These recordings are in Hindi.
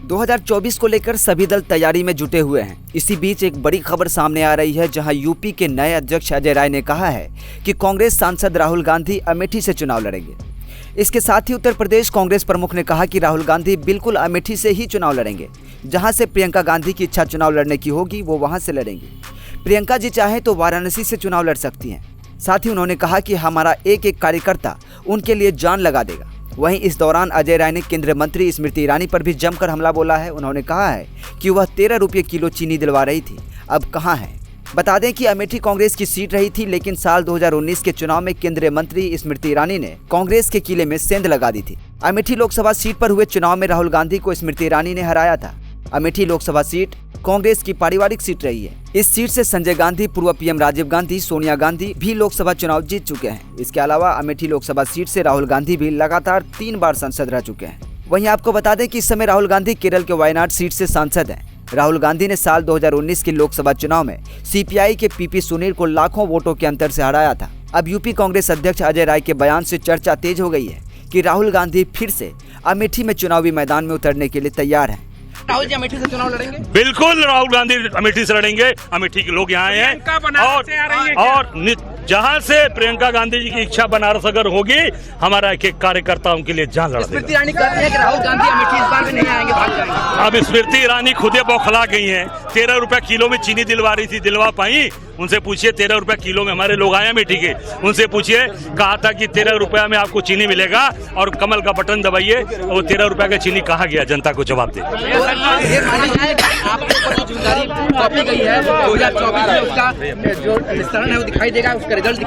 2024 को लेकर सभी दल तैयारी में जुटे हुए हैं। इसी बीच एक बड़ी खबर सामने आ रही है, जहां यूपी के नए अध्यक्ष अजय राय ने कहा है कि कांग्रेस सांसद राहुल गांधी अमेठी से चुनाव लड़ेंगे। इसके साथ ही उत्तर प्रदेश कांग्रेस प्रमुख ने कहा कि राहुल गांधी बिल्कुल अमेठी से ही चुनाव लड़ेंगे। जहां से प्रियंका गांधी की इच्छा चुनाव लड़ने की होगी, वो वहां से लड़ेंगी। प्रियंका जी चाहे तो वाराणसी से चुनाव लड़ सकती हैं। साथ ही उन्होंने कहा कि हमारा एक एक कार्यकर्ता उनके लिए जान लगा देगा। वहीं इस दौरान अजय राय ने केंद्रीय मंत्री स्मृति ईरानी पर भी जमकर हमला बोला है। उन्होंने कहा है कि वह 13 रुपये किलो चीनी दिलवा रही थी, अब कहां है। बता दें कि अमेठी कांग्रेस की सीट रही थी, लेकिन साल 2019 के चुनाव में केंद्रीय मंत्री स्मृति ईरानी ने कांग्रेस के किले में सेंध लगा दी थी। अमेठी लोकसभा सीट पर हुए चुनाव में राहुल गांधी को स्मृति ईरानी ने हराया था। अमेठी लोकसभा सीट कांग्रेस की पारिवारिक सीट रही है। इस सीट से संजय गांधी, पूर्व पीएम राजीव गांधी, सोनिया गांधी भी लोकसभा चुनाव जीत चुके हैं। इसके अलावा अमेठी लोकसभा सीट से राहुल गांधी भी लगातार 3 बार सांसद रह चुके हैं। वहीं आपको बता दें कि इस समय राहुल गांधी केरल के वायनाड सीट से सांसद हैं। राहुल गांधी ने साल 2019 के लोकसभा चुनाव में सीपीआई के पीपी सुनील को लाखों वोटों के अंतर से हराया था। अब यूपी कांग्रेस अध्यक्ष अजय राय के बयान से चर्चा तेज हो गई है कि राहुल गांधी फिर से अमेठी में चुनावी मैदान में उतरने के लिए तैयार हैं। राहुल जी अमेठी से चुनाव लड़ेंगे? बिल्कुल राहुल गांधी अमेठी से लड़ेंगे। अमेठी के लोग यहाँ आए हैं और जहाँ से प्रियंका गांधी जी की इच्छा बनारस अगर होगी, हमारा एक एक कार्यकर्ता उनके लिए जान लड़ा देगा। स्मृति ईरानी कहती है कि राहुल गांधी अमेठी इस बार भी नहीं आएंगे, भाग जाएंगे। अब स्मृति ईरानी खुद बौखला गई हैं। 13 रुपए किलो में चीनी दिलवा रही थी, दिलवा पाई? उनसे पूछिए। 13 रुपए किलो में हमारे लोग आए अमेठी के, उनसे पूछिए। कहा था कि 13 रुपया में आपको चीनी मिलेगा और कमल का बटन दबाइए, वो 13 रुपए का चीनी कहाँ गया, जनता को जवाब दे।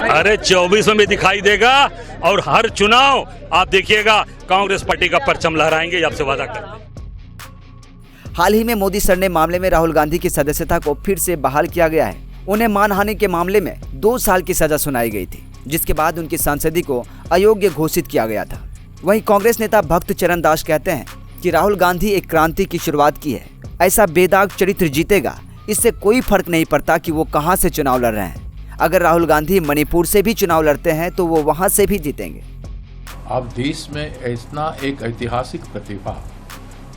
अरे 24 में भी दिखाई देगा और हर चुनाव आप देखिएगा कांग्रेस पार्टी का परचम लहराएंगे, आपसे वादा करते हैं। हाल ही में मोदी सर ने मामले में राहुल गांधी की सदस्यता को फिर से बहाल किया गया है। उन्हें मानहानि के मामले में 2 साल की सजा सुनाई गई थी, जिसके बाद उनकी सांसदी को अयोग्य घोषित किया गया था। वहीं कांग्रेस नेता भक्त चरण दास कहते हैं कि राहुल गांधी एक क्रांति की शुरुआत की है। ऐसा बेदाग चरित्र जीतेगा, इससे कोई फर्क नहीं पड़ता कि वो कहां से चुनाव लड़ रहे हैं। अगर राहुल गांधी मणिपुर से भी चुनाव लड़ते हैं तो वो वहां से भी जीतेंगे। अब देश में ऐसा एक ऐतिहासिक प्रतिभा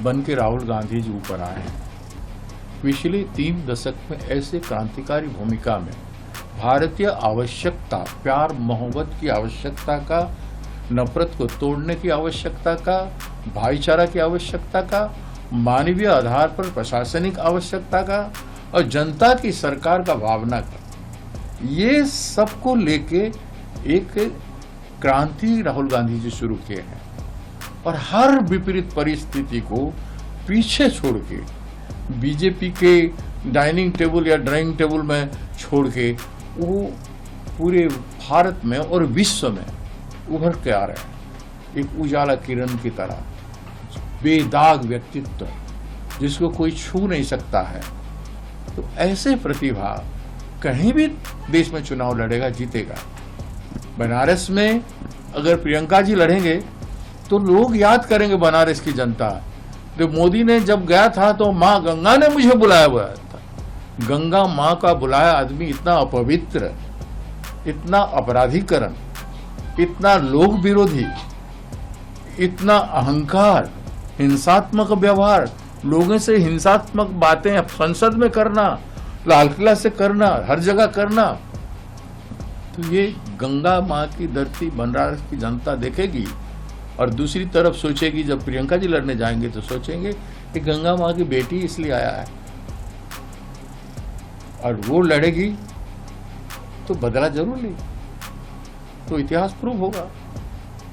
बन के राहुल गांधी जी ऊपर आए हैं। पिछले 3 दशक में ऐसे क्रांतिकारी भूमिका में भारतीय आवश्यकता, प्यार मोहब्बत की आवश्यकता का, नफरत को तोड़ने की आवश्यकता का, भाईचारा की आवश्यकता का, मानवीय आधार पर प्रशासनिक आवश्यकता का और जनता की सरकार का भावना का, ये सबको लेके एक क्रांति राहुल गांधी जी शुरू किए हैं। और हर विपरीत परिस्थिति को पीछे छोड़ के, बीजेपी के डाइनिंग टेबल या ड्राइंग टेबल में छोड़ के, वो पूरे भारत में और विश्व में उभर के आ रहे हैं एक उजाला किरण की तरह, बेदाग व्यक्तित्व जिसको कोई छू नहीं सकता है। तो ऐसे प्रतिभा कहीं भी देश में चुनाव लड़ेगा, जीतेगा। बनारस में अगर प्रियंका जी लड़ेंगे तो लोग याद करेंगे बनारस की जनता। तो मोदी ने जब गया था तो माँ गंगा ने मुझे बुलाया हुआ था। गंगा माँ का बुलाया आदमी इतना अपवित्र, इतना अपराधीकरण, इतना लोक विरोधी, इतना अहंकार, हिंसात्मक व्यवहार, लोगों से हिंसात्मक बातें संसद में करना, लाल किला से करना, हर जगह करना, तो ये गंगा माँ की धरती बनारस की जनता देखेगी। और दूसरी तरफ सोचेगी, जब प्रियंका जी लड़ने जाएंगे तो सोचेंगे कि गंगा माँ की बेटी इसलिए आया है, और वो लड़ेगी तो बदला जरूर ले, तो इतिहास प्रूव होगा।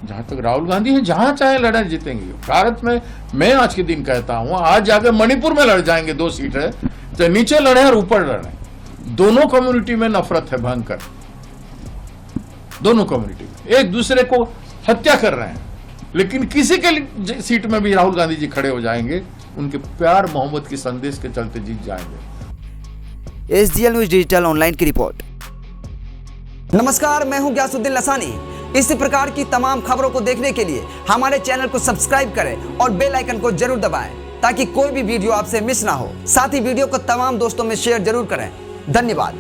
जहां तक राहुल गांधी है, जहां चाहे लड़े जीतेंगे भारत में। मैं आज के दिन कहता हूं, आज जाकर मणिपुर में लड़ जाएंगे, 2 सीट है, तो नीचे लड़े और ऊपर लड़े। दोनों कम्युनिटी में नफरत है भयंकर, दोनों कम्युनिटी में एक दूसरे को हत्या कर रहे हैं। लेकिन किसी के सीट में भी राहुल गांधी जी खड़े हो जाएंगे, उनके प्यार मोहब्बत के संदेश के चलते जीत जाएंगे। SGL न्यूज डिजिटल ऑनलाइन की रिपोर्ट। नमस्कार, मैं हूं ग्यासुद्दीन लसानी। इसी प्रकार की तमाम खबरों को देखने के लिए हमारे चैनल को सब्सक्राइब करें और बेल आइकन को जरूर दबाएं, ताकि कोई भी वीडियो आपसे मिस ना हो। साथ ही वीडियो को तमाम दोस्तों में शेयर जरूर करें। धन्यवाद।